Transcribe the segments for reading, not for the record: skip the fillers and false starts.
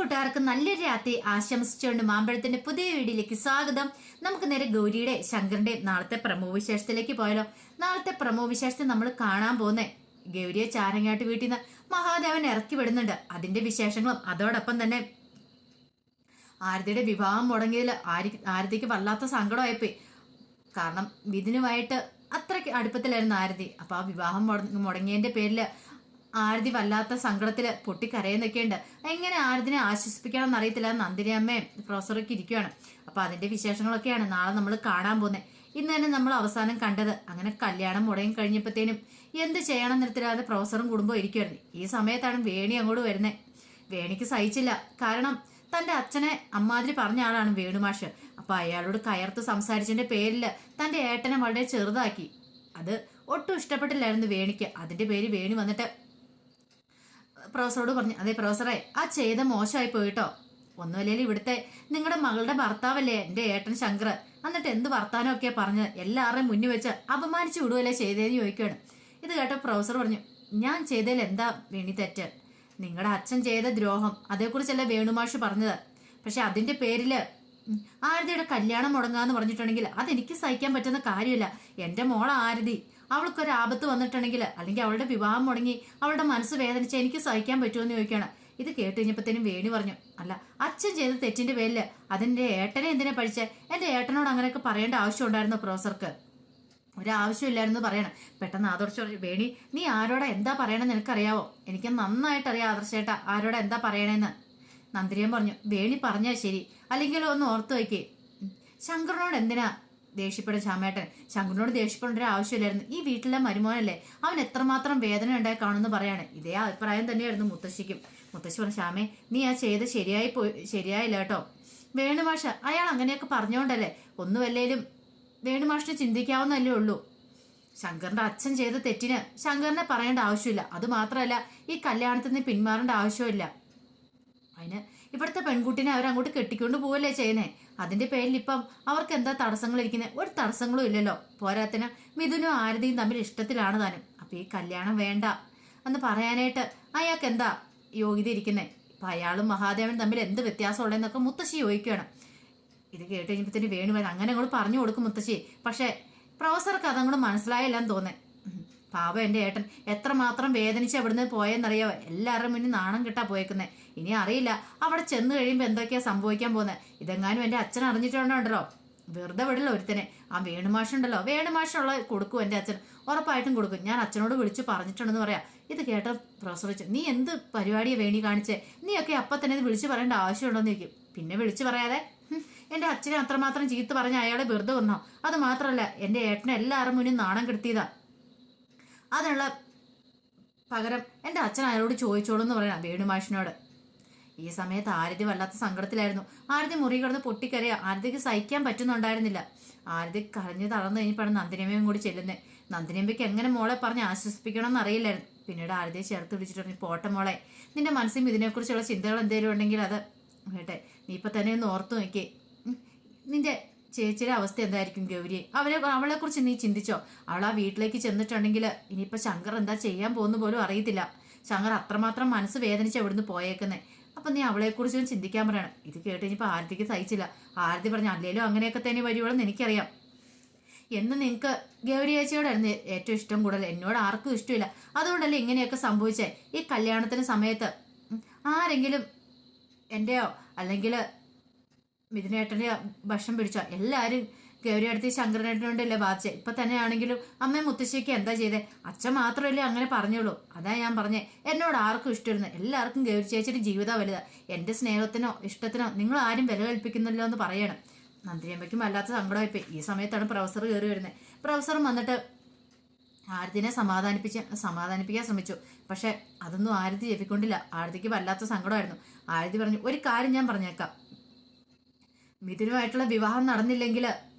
കൂട്ടുകാർക്ക് നല്ലൊരു രാത്രി ആശംസിച്ചുകൊണ്ട് മാമ്പഴത്തിന്റെ പുതിയ വീഡിയോയിലേക്ക് സ്വാഗതം. നമുക്ക് നേരെ ഗൗരിയുടെ ശങ്കറിന്റെയും നാളത്തെ പ്രമോ വിശേഷത്തിലേക്ക് പോയാലോ. നാളത്തെ പ്രമോ വിശേഷത്തിൽ നമ്മൾ കാണാൻ പോകുന്നേ ഗൗരിയെ ചാരങ്ങാട്ട് വീട്ടിൽ നിന്ന് മഹാദേവൻ ഇറക്കി വിടുന്നുണ്ട്. അതിന്റെ വിശേഷങ്ങളും അതോടൊപ്പം തന്നെ ആരതിയുടെ വിവാഹം മുടങ്ങിയതിൽ ആരതിക്ക് വല്ലാത്ത സങ്കടമായിപ്പോയി. കാരണം വിധിനുമായിട്ട് അത്രയ്ക്ക് അടുപ്പത്തിലായിരുന്നു ആരതി. അപ്പൊ ആ വിവാഹം മുടങ്ങിയതിന്റെ പേരില് ആരതി വല്ലാത്ത സങ്കടത്തില് പൊട്ടിക്കരയുന്നൊക്കെയുണ്ട്. എങ്ങനെ ആരതിനെ ആശ്വസിപ്പിക്കണം എന്നറിയത്തില്ല. നന്ദിനി അമ്മയും പ്രൊഫസറൊക്കെ ഇരിക്കുകയാണ്. അപ്പൊ അതിന്റെ വിശേഷങ്ങളൊക്കെയാണ് നാളെ നമ്മൾ കാണാൻ പോകുന്നത്. ഇന്ന് തന്നെ നമ്മൾ അവസാനം കണ്ടത് അങ്ങനെ കല്യാണം മുടങ്ങി കഴിഞ്ഞപ്പോഴത്തേനും എന്ത് ചെയ്യണം നിർത്തില്ലാതെ പ്രൊഫസറും കുടുംബവും ഇരിക്കുമായിരുന്നു. ഈ സമയത്താണ് വേണി അങ്ങോട്ട് വരുന്നത്. വേണിക്ക് സഹിച്ചില്ല. കാരണം തന്റെ അച്ഛനെ അമ്മാതിരി പറഞ്ഞ ആളാണ് വേണുമാഷ്. അപ്പൊ അയാളോട് കയർത്ത് സംസാരിച്ചതിന്റെ പേരില് തന്റെ ഏട്ടനെ വളരെ ചെറുതാക്കി. അത് ഒട്ടും ഇഷ്ടപ്പെട്ടില്ലായിരുന്നു വേണിക്ക്. അതിന്റെ പേര് വേണി വന്നിട്ട് പ്രൊഫസറോട് പറഞ്ഞു, അതെ പ്രൊഫസറെ, ആ ചെയ്ത മോശമായി പോയിട്ടോ. ഒന്നുമല്ലേ ഇവിടുത്തെ നിങ്ങളുടെ മകളുടെ ഭർത്താവല്ലേ എൻ്റെ ഏട്ടൻ ശങ്കർ. എന്നിട്ട് എന്ത് വർത്താനമൊക്കെയാ പറഞ്ഞത്. എല്ലാവരുടെയും മുന്നിൽ വെച്ച് അപമാനിച്ചു വിടുവല്ലേ ചെയ്തതെന്ന് ചോദിക്കുകയാണ്. ഇത് കേട്ട പ്രൊഫസർ പറഞ്ഞു, ഞാൻ ചെയ്തതിൽ എന്താ വേണി തെറ്റ്? നിങ്ങളുടെ അച്ഛൻ ചെയ്ത ദ്രോഹം അതേക്കുറിച്ചല്ല വേണുമാഷ് പറഞ്ഞത്. പക്ഷെ അതിന്റെ പേരില് ആരതിയുടെ കല്യാണം മുടങ്ങാന്ന് പറഞ്ഞിട്ടുണ്ടെങ്കിൽ അതെനിക്ക് സഹിക്കാൻ പറ്റുന്ന കാര്യമില്ല. എൻ്റെ മോളെ ആരതി, അവൾക്കൊരു ആപത്ത് വന്നിട്ടുണ്ടെങ്കിൽ അല്ലെങ്കിൽ അവളുടെ വിവാഹം മുടങ്ങി അവളുടെ മനസ്സ് വേദനിച്ച് എനിക്ക് സഹിക്കാൻ പറ്റുമെന്ന് ചോദിക്കുകയാണ്. ഇത് കേട്ട് കഴിഞ്ഞപ്പോഴത്തേനും വേണി പറഞ്ഞു, അല്ല അച്ഛൻ ചെയ്ത തെറ്റിന്റെ പേരില് അതിന്റെ ഏട്ടനെ എന്തിനാ പഠിച്ചേ? എൻ്റെ ഏട്ടനോട് അങ്ങനെയൊക്കെ പറയേണ്ട ആവശ്യം ഉണ്ടായിരുന്നു പ്രൊഫസർക്ക്? ഒരാവശ്യമില്ലായിരുന്നു പറയണം. പെട്ടെന്ന് ആദർശ് പറഞ്ഞു, വേണി നീ ആരോടാ എന്താ പറയണമെന്ന് നിനക്കറിയാവോ? എനിക്ക് നന്നായിട്ട് അറിയാം ആദർശേട്ടാ ആരോടാ എന്താ പറയണേന്ന്. നന്ദിനിയും പറഞ്ഞു, വേണി പറഞ്ഞാൽ ശരി, അല്ലെങ്കിൽ ഒന്ന് ഓർത്തു വയ്ക്കേ. ശങ്കറിനോട് എന്തിനാ ദേഷ്യപ്പെടും ശ്യാമേട്ടൻ? ശങ്കറിനോട് ദേഷ്യപ്പെടേണ്ട ഒരു ആവശ്യമില്ലായിരുന്നു. ഈ വീട്ടിലെ മരുമോനല്ലേ, അവൻ എത്രമാത്രം വേദന ഉണ്ടായി കാണുമെന്ന് പറയാണ്. ഇതേ അഭിപ്രായം തന്നെയായിരുന്നു മുത്തശ്ശിക്കും. മുത്തശ്ശി പറഞ്ഞു, ശ്യാമേ നീ ആ ചെയ്ത് ശരിയായില്ല കേട്ടോ. വേണുമാഷ അയാൾ അങ്ങനെയൊക്കെ പറഞ്ഞുകൊണ്ടല്ലേ, ഒന്നുമല്ലേലും വേണുമാഷിന് ചിന്തിക്കാവുന്നല്ലേ ഉള്ളൂ. ശങ്കറിന്റെ അച്ഛൻ ചെയ്ത തെറ്റിന് ശങ്കറിനെ പറയേണ്ട ആവശ്യമില്ല. അത് മാത്രമല്ല ഈ കല്യാണത്തിൽ നിന്ന് പിന്മാറേണ്ട ആവശ്യമില്ല. അതിന് ഇവിടുത്തെ പെൺകുട്ടിനെ അവരങ്ങോട്ട് കെട്ടിക്കൊണ്ട് പോവല്ലേ ചെയ്യുന്നേ. അതിന്റെ പേരിൽ ഇപ്പം അവർക്ക് എന്താ തടസ്സങ്ങൾ ഇരിക്കുന്നത്? ഒരു തടസ്സങ്ങളും ഇല്ലല്ലോ. പോരാത്തിന് മിഥുനും ആരതിയും തമ്മിൽ ഇഷ്ടത്തിലാണ് താനും. അപ്പൊ ഈ കല്യാണം വേണ്ട എന്ന് പറയാനായിട്ട് അയാൾക്ക് എന്താ യോഗ്യത ഇരിക്കുന്നത്? ഇപ്പൊ അയാളും മഹാദേവൻ തമ്മിൽ എന്ത് വ്യത്യാസമുള്ളതെന്നൊക്കെ മുത്തശ്ശി ചോദിക്കുകയാണ്. ഇത് കേട്ട് കഴിഞ്ഞപ്പത്തിന് വേണു വരാൻ അങ്ങനെ അങ്ങോട്ട് പറഞ്ഞു കൊടുക്കും മുത്തശ്ശി. പക്ഷെ പ്രൊഫസർക്ക് അതങ്ങോട്ട് മനസ്സിലായില്ലെന്ന് തോന്നേ. പാവം എൻ്റെ ഏട്ടൻ എത്രമാത്രം വേദനിച്ച് അവിടുന്ന് പോയെന്നറിയാവോ? എല്ലാവരുടെ മുന്നിൽ നാണം കിട്ടാ പോയേക്കുന്നത്. ഇനി അറിയില്ല അവിടെ ചെന്ന് കഴിയുമ്പോൾ എന്തൊക്കെയാ സംഭവിക്കാൻ പോകുന്നത്. ഇതെങ്ങാനും എൻ്റെ അച്ഛൻ അറിഞ്ഞിട്ടുണ്ടോ വെറുതെ വിടില്ല ഒരുത്തനെ. ആ വേണുമാഷുണ്ടല്ലോ, വേണുമാഷുള്ള കൊടുക്കും എൻ്റെ അച്ഛൻ, ഉറപ്പായിട്ടും കൊടുക്കും. ഞാൻ അച്ഛനോട് വിളിച്ച് പറഞ്ഞിട്ടുണ്ടെന്ന് പറയാം. ഇത് കേട്ട പ്രൊഫസർ വെച്ച്, നീ എന്ത് പരിപാടിയെ വേണി കാണിച്ചേ? നീയൊക്കെ അപ്പം തന്നെ ഇത് വിളിച്ച് പറയേണ്ട ആവശ്യമുണ്ടോന്ന് ചോദിക്കും. പിന്നെ വിളിച്ച് പറയാതെ എൻ്റെ അച്ഛനെ അത്രമാത്രം ചീത്ത പറഞ്ഞ അയാളെ വെറുതെ വന്നോ? അത് മാത്രമല്ല എൻ്റെ ഏട്ടനെ എല്ലാവരും മുന്നിൽ നാണം കെടുത്തിയതാ. അതിനുള്ള പകരം എൻ്റെ അച്ഛൻ അയാളോട് ചോദിച്ചോളൂ എന്ന് പറയണം വേണുമാഷിനോട്. ഈ സമയത്ത് ആരതി വല്ലാത്ത സങ്കടത്തിലായിരുന്നു. ആരതി മുറി കിടന്ന് പൊട്ടിക്കരയ. ആരതിക്ക് സഹിക്കാൻ പറ്റുന്നുണ്ടായിരുന്നില്ല. ആരതി കരഞ്ഞു തളർന്നു കഴിഞ്ഞപ്പോഴാണ് നന്ദിനിയമ്മയും കൂടി ചെല്ലുന്നത്. നന്ദിനിയമ്മയ്ക്ക് എങ്ങനെ മോളെ പറഞ്ഞ് ആശ്വസിപ്പിക്കണം എന്ന് അറിയില്ലായിരുന്നു. പിന്നീട് ആരതിയെ ചേർത്ത് പിടിച്ചിട്ട് പറഞ്ഞു, പോട്ടെ മോളെ, നിന്റെ മനസ്സിൽ ഇതിനെക്കുറിച്ചുള്ള ചിന്തകൾ എന്തെങ്കിലും ഉണ്ടെങ്കിൽ അത് കേട്ടെ, നീ ഇപ്പൊ തന്നെ ഒന്ന് ഓർത്തു നോക്കിയേ. നിന്റെ ചേച്ചിയുടെ അവസ്ഥ എന്തായിരിക്കും ഗൗരി? അവളെ കുറിച്ച് നീ ചിന്തിച്ചോ? അവൾ ആ വീട്ടിലേക്ക് ചെന്നിട്ടുണ്ടെങ്കിൽ ഇനിയിപ്പോ ശങ്കർ എന്താ ചെയ്യാൻ പോകുന്ന പോലും അറിയത്തില്ല. ശങ്കർ അത്രമാത്രം മനസ്സ് വേദനിച്ച് അവിടുന്ന് പോയേക്കുന്നേ. അപ്പൊ നീ അവളെക്കുറിച്ചും ചിന്തിക്കാൻ പറയണം. ഇത് കേട്ട് കഴിഞ്ഞപ്പോൾ ആരതിക്ക് സഹിച്ചില്ല. ആരതി പറഞ്ഞു, അല്ലേലും അങ്ങനെയൊക്കെ തന്നെ വരുവോളെന്ന് എനിക്കറിയാം. എന്ന് നിങ്ങൾക്ക് ഗൗരി ചേച്ചിയോടായിരുന്നു ഏറ്റവും ഇഷ്ടം കൂടുതൽ, എന്നോട് ആർക്കും ഇഷ്ടമില്ല. അതുകൊണ്ടല്ലേ ഇങ്ങനെയൊക്കെ സംഭവിച്ചേ. ഈ കല്യാണത്തിന് സമയത്ത് ആരെങ്കിലും എന്റെയോ അല്ലെങ്കിൽ മിഥുനേട്ടൻ്റെ ഭക്ഷണം പിടിച്ചോ? എല്ലാവരും ഗൗരി അടുത്ത് ശങ്കരനേട്ടനോണ്ടല്ലേ ബാധിച്ചേ. ഇപ്പൊ തന്നെ ആണെങ്കിലും അമ്മയും മുത്തശ്ശിക്ക് എന്താ ചെയ്തേ? അച്ഛൻ മാത്രമല്ലേ അങ്ങനെ പറഞ്ഞോളൂ. അതാ ഞാൻ പറഞ്ഞേ, എന്നോട് ആർക്കും ഇഷ്ടമായിരുന്നു. എല്ലാവർക്കും ഗൗരി ചേച്ചിയുടെ ജീവിതം വലുതാ. എൻ്റെ സ്നേഹത്തിനോ ഇഷ്ടത്തിനോ നിങ്ങൾ ആരും വില കൽപ്പിക്കുന്നില്ലോ എന്ന് പറയണം. നന്ദിനിയമ്മയ്ക്കും വല്ലാത്ത സങ്കടമായിപ്പോയി. ഈ സമയത്താണ് പ്രൊഫസർ കയറി വരുന്നത്. പ്രൊഫസർ വന്നിട്ട് ആരതിനെ സമാധാനിപ്പിക്കാൻ ശ്രമിച്ചു. പക്ഷെ അതൊന്നും ആരതി ചെവിക്കൊണ്ടില്ല. ആരതിക്ക് വല്ലാത്ത സങ്കടമായിരുന്നു. ആരതി പറഞ്ഞു, ഒരു കാര്യം ഞാൻ പറഞ്ഞേക്കാം, മിഥുനുമായിട്ടുള്ള വിവാഹം നടന്നില്ലെങ്കിൽ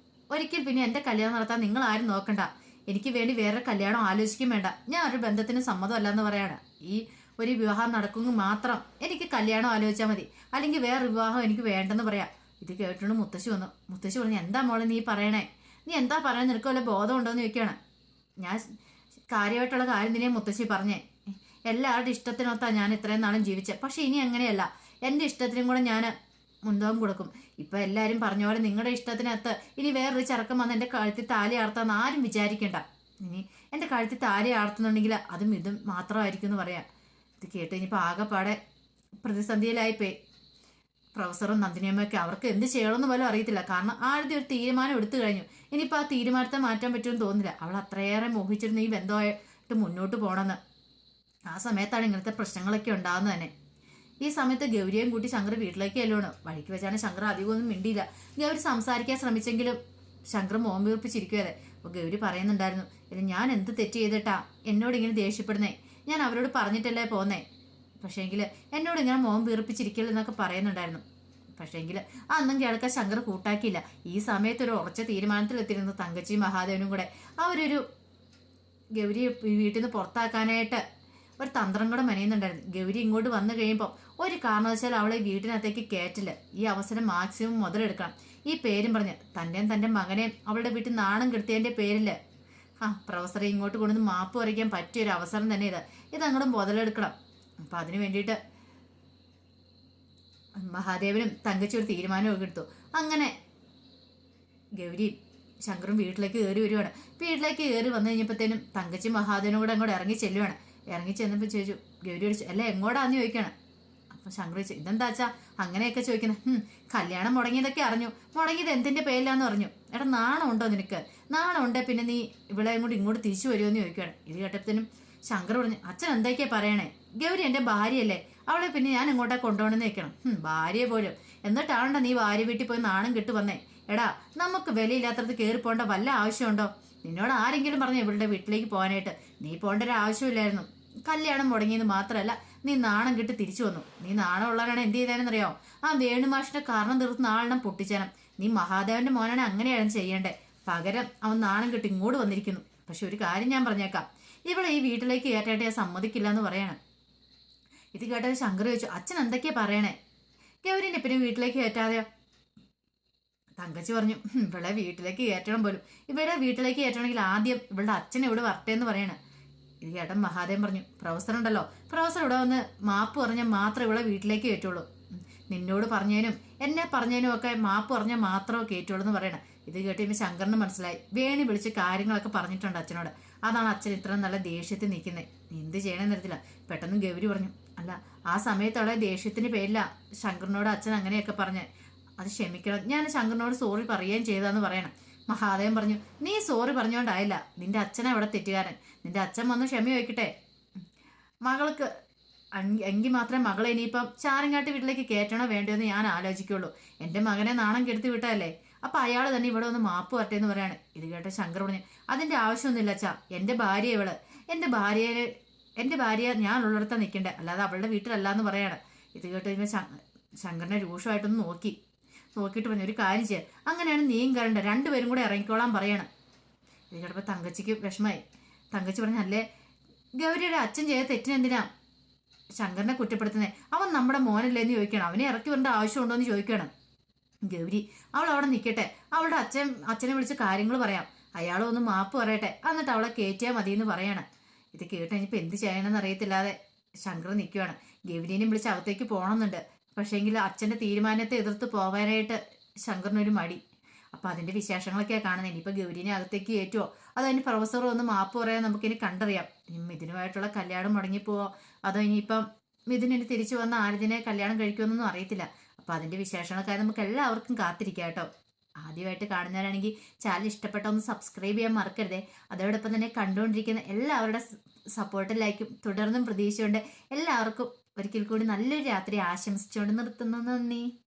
ഒരിക്കൽ പിന്നെ എൻ്റെ കല്യാണം നടത്താൻ നിങ്ങൾ ആരും നോക്കണ്ട. എനിക്ക് വേണ്ടി വേറെ കല്യാണം ആലോചിക്കും വേണ്ട. ഞാൻ ഒരു ബന്ധത്തിന് സമ്മതമല്ല എന്ന് പറയാണ്. ഈ ഒരു വിവാഹം നടക്കുമെങ്കിൽ മാത്രം എനിക്ക് കല്യാണം ആലോചിച്ചാൽ മതി, അല്ലെങ്കിൽ വേറെ വിവാഹം എനിക്ക് വേണ്ടെന്ന് പറയാം. ഇത് കേട്ടോണ്ട് മുത്തശ്ശി വന്നു. മുത്തശ്ശി പറഞ്ഞു, എന്താ മോളെ നീ പറയണേ? നീ എന്താ പറയണേ? നിനക്ക് വല്ല ബോധം ഉണ്ടോയെന്ന് ചോദിക്കുകയാണ്. ഞാൻ കാര്യമായിട്ടുള്ള കാര്യം തന്നെയാണ് മുത്തശ്ശി പറഞ്ഞേ. എല്ലാവരുടെ ഇഷ്ടത്തിനൊത്താണ് ഞാൻ ഇത്രയും നാളും ജീവിച്ചത്. പക്ഷെ ഇനി അങ്ങനെയല്ല. എൻ്റെ ഇഷ്ടത്തിനും കൂടെ ഞാൻ മുൻതൂക്കം കൊടുക്കും. ഇപ്പം എല്ലാവരും പറഞ്ഞ പോലെ നിങ്ങളുടെ ഇഷ്ടത്തിനകത്ത് ഇനി വേറൊരു ചെറുക്കം വന്ന് എൻ്റെ കഴുത്തിൽ താലി ആർത്താന്ന് ആരും വിചാരിക്കേണ്ട. ഇനി എൻ്റെ കഴുത്തിൽ താലി ആർത്തുന്നുണ്ടെങ്കിൽ അതും ഇതും മാത്രമായിരിക്കും എന്ന് പറയാം. ഇത് കേട്ട് ഇനിയിപ്പോൾ ആകെപ്പാടെ പ്രതിസന്ധിയിലായിപ്പോയി പ്രൊഫസറും നന്ദിനിയമ്മയൊക്കെ. അവർക്ക് എന്ത് ചെയ്യണമെന്ന് പോലും അറിയത്തില്ല. കാരണം ആദ്യം ഒരു തീരുമാനം എടുത്തു കഴിഞ്ഞു. ഇനിയിപ്പോൾ ആ തീരുമാനത്തെ മാറ്റാൻ പറ്റുമെന്ന് തോന്നുന്നില്ല. അവൾ അത്രയേറെ മോഹിച്ചിരുന്ന ഈ ബന്ധമായിട്ട് മുന്നോട്ട് പോകണമെന്ന്. ആ സമയത്താണ് ഇങ്ങനത്തെ പ്രശ്നങ്ങളൊക്കെ ഉണ്ടാകുന്നത് തന്നെ. ഈ സമയത്ത് ഗൗരിയും കൂട്ടി ശങ്കർ വീട്ടിലേക്ക് ചെല്ലുവാണ്. വഴിക്ക് വെച്ചാണ് ശങ്കർ അധികമൊന്നും മിണ്ടിയില്ല. ഗൗരി സംസാരിക്കാൻ ശ്രമിച്ചെങ്കിലും ശങ്കർ മോൻ വീർപ്പിച്ചിരിക്കുവരെ. അപ്പോൾ ഗൗരി പറയുന്നുണ്ടായിരുന്നു, ഇത് ഞാൻ എന്ത് തെറ്റ് ചെയ്തിട്ടാ എന്നോട് ഇങ്ങനെ ദേഷ്യപ്പെടുന്നേ? ഞാൻ അവരോട് പറഞ്ഞിട്ടല്ലേ പോന്നേ. പക്ഷേങ്കിൽ എന്നോട് ഇങ്ങനെ മോൻ വീർപ്പിച്ചിരിക്കലെന്നൊക്കെ പറയുന്നുണ്ടായിരുന്നു. പക്ഷേങ്കിൽ അന്നും കേൾക്കാൻ ശങ്കർ കൂട്ടാക്കിയില്ല. ഈ സമയത്ത് ഒരു ഉറച്ച തീരുമാനത്തിലെത്തിയിരുന്നു തങ്കച്ചിയും മഹാദേവനും കൂടെ. അവരൊരു ഗൗരിയെ വീട്ടിൽ നിന്ന് പുറത്താക്കാനായിട്ട് ഒരു തന്ത്രം കൂടെ മെനയുന്നുണ്ടായിരുന്നു. ഗൗരി ഇങ്ങോട്ട് വന്നു കഴിയുമ്പോൾ ഒരു കാരണവശാൽ അവളെ വീട്ടിനകത്തേക്ക് കയറ്റില്ല. ഈ അവസരം മാക്സിമം മുതലെടുക്കണം. ഈ പേരും പറഞ്ഞ് തൻ്റെ മകനെയും അവളുടെ വീട്ടിൽ നാണം കെടുത്തിയതിൻ്റെ പേരിൽ പ്രൊഫസറെ ഇങ്ങോട്ട് കൊണ്ടുവന്ന് മാപ്പ് പറിക്കാൻ പറ്റിയൊരു അവസരം തന്നെ ഇതങ്ങോട്ട് മുതലെടുക്കണം. അപ്പം അതിന് വേണ്ടിയിട്ട് മഹാദേവനും തങ്കച്ചി ഒരു തീരുമാനമൊക്കെ എടുത്തു. അങ്ങനെ ഗൗരിയും ശങ്കറും വീട്ടിലേക്ക് കയറി വരുവാണ്. വീട്ടിലേക്ക് കയറി വന്നു കഴിഞ്ഞപ്പോഴത്തേനും തങ്കച്ചി മഹാദേവനും കൂടെ അങ്ങോട്ട് ഇറങ്ങി ചെല്ലുവാണ്. ഇറങ്ങി ചെന്നപ്പോൾ ചോദിച്ചു, ഗൗരി അല്ല എങ്ങോട്ടാന്ന് ചോദിക്കണം. അപ്പം ശങ്കർ ചോദിച്ചു, ഇതെന്താച്ചാ അങ്ങനെയൊക്കെ ചോദിക്കുന്നത്? കല്യാണം മുടങ്ങിയതൊക്കെ അറിഞ്ഞു. മുടങ്ങിയത് എന്തിൻ്റെ പേരിലാന്ന് പറഞ്ഞു. എടാ നാണം ഉണ്ടോ നിനക്ക്? നാണം ഉണ്ടേ പിന്നെ നീ ഇവളെയും കൂടി ഇങ്ങോട്ട് തിരിച്ചു വരുമെന്ന് ചോദിക്കുകയാണ്. ഇത് കേട്ടപ്പോഴത്തേനും ശങ്കർ പറഞ്ഞു, അച്ഛൻ എന്തൊക്കെയാ പറയണേ? ഗൗരി എൻ്റെ ഭാര്യയല്ലേ, അവളെ പിന്നെ ഞാൻ ഇങ്ങോട്ടാ കൊണ്ടുപോകണമെന്ന് വെക്കണം. ഭാര്യയെ പോലും എന്നിട്ടാണോ നീ ഭാര്യ വീട്ടിൽ പോയി നാണം കെട്ടു വന്നേ? എടാ നമുക്ക് വിലയില്ലാത്തത് കയറി പോകേണ്ട വല്ല ആവശ്യമുണ്ടോ? നിന്നോട് ആരെങ്കിലും പറഞ്ഞു ഇവളുടെ വീട്ടിലേക്ക് പോകാനായിട്ട്? നീ പോകേണ്ട ഒരു ആവശ്യമില്ലായിരുന്നു. കല്യാണം മുടങ്ങിയെന്ന് മാത്രമല്ല, നീ നാണം കെട്ട് തിരിച്ചു വന്നു. നീ നാണം ഉള്ളവനാണ് എന്ത് ചെയ്തേനെന്നറിയാമോ? ആ വേണുമാഷിന്റെ കാരണം തീർത്ത് നാളെണ്ണം പൊട്ടിച്ചേനം. നീ മഹാദേവന്റെ മോനാണ് അങ്ങനെയാണ് ചെയ്യേണ്ടേ. പകരം അവൻ നാണം കെട്ട് ഇങ്ങോട്ട് വന്നിരിക്കുന്നു. പക്ഷെ ഒരു കാര്യം ഞാൻ പറഞ്ഞേക്കാം, ഇവളെ ഈ വീട്ടിലേക്ക് കയറ്റായിട്ട് ഞാൻ സമ്മതിക്കില്ല എന്ന് പറയാണ്. ഇത് കേട്ടത് ശങ്കർ ചോദിച്ചു, അച്ഛൻ എന്തൊക്കെയാ പറയണേ? ഗൗരിനെ പിന്നെ വീട്ടിലേക്ക് കയറ്റാതെയോ? തങ്കച്ചി പറഞ്ഞു, ഇവളെ വീട്ടിലേക്ക് കയറ്റണം പോലും. ഇവരുടെ വീട്ടിലേക്ക് കയറ്റണമെങ്കിൽ ആദ്യം ഇവളുടെ അച്ഛനെ ഇവിടെ വരട്ടെ എന്ന് പറയണേ. ഇത് കേട്ടൻ മഹാദേവൻ പറഞ്ഞു, പ്രൊഫസർ ഉണ്ടല്ലോ, പ്രൊഫസർ ഇവിടെ വന്ന് മാപ്പ് പറഞ്ഞാൽ മാത്രമേ ഇവിടെ വീട്ടിലേക്ക് കയറ്റുള്ളൂ. നിന്നോട് പറഞ്ഞതിനും എന്നെ പറഞ്ഞതിനും ഒക്കെ മാപ്പ് പറഞ്ഞാൽ മാത്രമേ കയറ്റുള്ളൂ എന്ന് പറയണം. ഇത് കേട്ടിപ്പോൾ ശങ്കറിന് മനസ്സിലായി. വേണി വിളിച്ച് കാര്യങ്ങളൊക്കെ പറഞ്ഞിട്ടുണ്ട് അച്ഛനോട്. അതാണ് അച്ഛൻ ഇത്ര നല്ല ദേഷ്യത്തിൽ നിൽക്കുന്നത്. എന്ത് ചെയ്യണമെന്ന് അറിയത്തില്ല. പെട്ടെന്ന് ഗൗരി പറഞ്ഞു, അല്ല ആ സമയത്തുള്ള ദേഷ്യത്തിന് പേരില്ല ശങ്കറിനോട് അച്ഛൻ അങ്ങനെയൊക്കെ പറഞ്ഞ്. അത് ക്ഷമിക്കണം, ഞാൻ ശങ്കറിനോട് സോറി പറയുകയും ചെയ്തതെന്ന് പറയണം. മഹാദേവൻ പറഞ്ഞു, നീ സോറി പറഞ്ഞുകൊണ്ടായില്ല, നിന്റെ അച്ഛനാ ഇവിടെ തെറ്റുകാരൻ. നിന്റെ അച്ഛൻ വന്ന് ക്ഷമ ചോദിക്കട്ടെ. മകൾക്ക് എങ്കിൽ മാത്രമേ മകളെ ഇനിയിപ്പം ചാരങ്ങാട്ട് വീട്ടിലേക്ക് കയറ്റണോ വേണ്ടോ എന്ന് ഞാൻ ആലോചിക്കുള്ളൂ. എൻ്റെ മകനെ നാണം കെടുത്തി വിട്ടതല്ലേ, അപ്പം അയാൾ തന്നെ ഇവിടെ ഒന്ന് മാപ്പ് വരട്ടെ എന്ന് പറയാണ്. ഇത് കേട്ട ശങ്കർ പറഞ്ഞു, അതിൻ്റെ ആവശ്യമൊന്നുമില്ല അച്ഛാ. എൻ്റെ ഭാര്യ ഇവള്, എൻ്റെ ഭാര്യ ഞാൻ ഉള്ളിടത്താണ് നിൽക്കണ്ടേ, അല്ലാതെ അവളുടെ വീട്ടിലല്ല എന്ന് പറയാണ്. ഇത് കേട്ട് കഴിയുമ്പോൾ ശങ്കറിനെ രൂക്ഷമായിട്ടൊന്ന് നോക്കിയിട്ട് പറഞ്ഞു, ഒരു കാര്യം ചെയ്യാം, അങ്ങനെയാണ് നീയും കരണ്ട, രണ്ടുപേരും കൂടെ ഇറങ്ങിക്കോളാൻ പറയണം. ഇത് കേട്ടപ്പോൾ തങ്കച്ചിക്ക് വിഷമായി. തങ്കച്ചി പറഞ്ഞു, അല്ലേ ഗൗരിയുടെ അച്ഛൻ ചെയ്ത തെറ്റിനെന്തിനാ ശങ്കറിനെ കുറ്റപ്പെടുത്തുന്നത്? അവൻ നമ്മുടെ മോനല്ലേന്ന് ചോദിക്കണം. അവനെ ഇറക്കി വരേണ്ട ആവശ്യമുണ്ടോ എന്ന് ചോദിക്കണം. ഗൗരി അവൾ അവിടെ നിൽക്കട്ടെ, അവളുടെ അച്ഛനെ വിളിച്ച് കാര്യങ്ങൾ പറയാം, അയാളൊന്ന് മാപ്പ് പറയട്ടെ, എന്നിട്ട് അവളെ കയറ്റിയാൽ മതി എന്ന് പറയാണ്. ഇത് കേട്ട് കഴിഞ്ഞപ്പോൾ എന്ത് ചെയ്യണമെന്ന് അറിയത്തില്ലാതെ ശങ്കർ നിൽക്കുകയാണ്. ഗൗരിനെയും വിളിച്ച് അകത്തേക്ക് പോകണമെന്നുണ്ട്. പക്ഷേങ്കിൽ അച്ഛൻ്റെ തീരുമാനത്തെ എതിർത്ത് പോകാനായിട്ട് ശങ്കറിനൊരു മടി. അപ്പോൾ അതിൻ്റെ വിശേഷങ്ങളൊക്കെയാണ് കാണുന്നത്. ഇനിയിപ്പോൾ ഗൗരിനെ അകത്തേക്ക് കയറ്റുമോ അതോ ഇനി പ്രൊഫസറും ഒന്ന് മാപ്പ് പറയാൻ നമുക്കിനി കണ്ടറിയാം. ഇനി മിഥുനുമായിട്ടുള്ള കല്യാണം മുടങ്ങിപ്പോവോ അതോ ഇനിയിപ്പം മിഥുനിന് തിരിച്ചു വന്ന ആരതിനെ കല്യാണം കഴിക്കുമെന്നൊന്നും അറിയത്തില്ല. അപ്പോൾ അതിൻ്റെ വിശേഷങ്ങൾക്കായി നമുക്ക് എല്ലാവർക്കും കാത്തിരിക്കാം കേട്ടോ. ആദ്യമായിട്ട് കാണുന്നവരാണെങ്കിൽ ചാനൽ ഇഷ്ടപ്പെട്ട ഒന്ന് സബ്സ്ക്രൈബ് ചെയ്യാൻ മറക്കരുതേ. അതോടൊപ്പം തന്നെ കണ്ടുകൊണ്ടിരിക്കുന്ന എല്ലാവരുടെ സപ്പോർട്ടും ലൈക്കും തുടർന്നും പ്രതീക്ഷയുണ്ട്. എല്ലാവർക്കും ഒരിക്കൽ കൂടി നല്ലൊരു രാത്രി ആശംസിച്ചുകൊണ്ട് നിർത്തുന്നു. നന്ദി.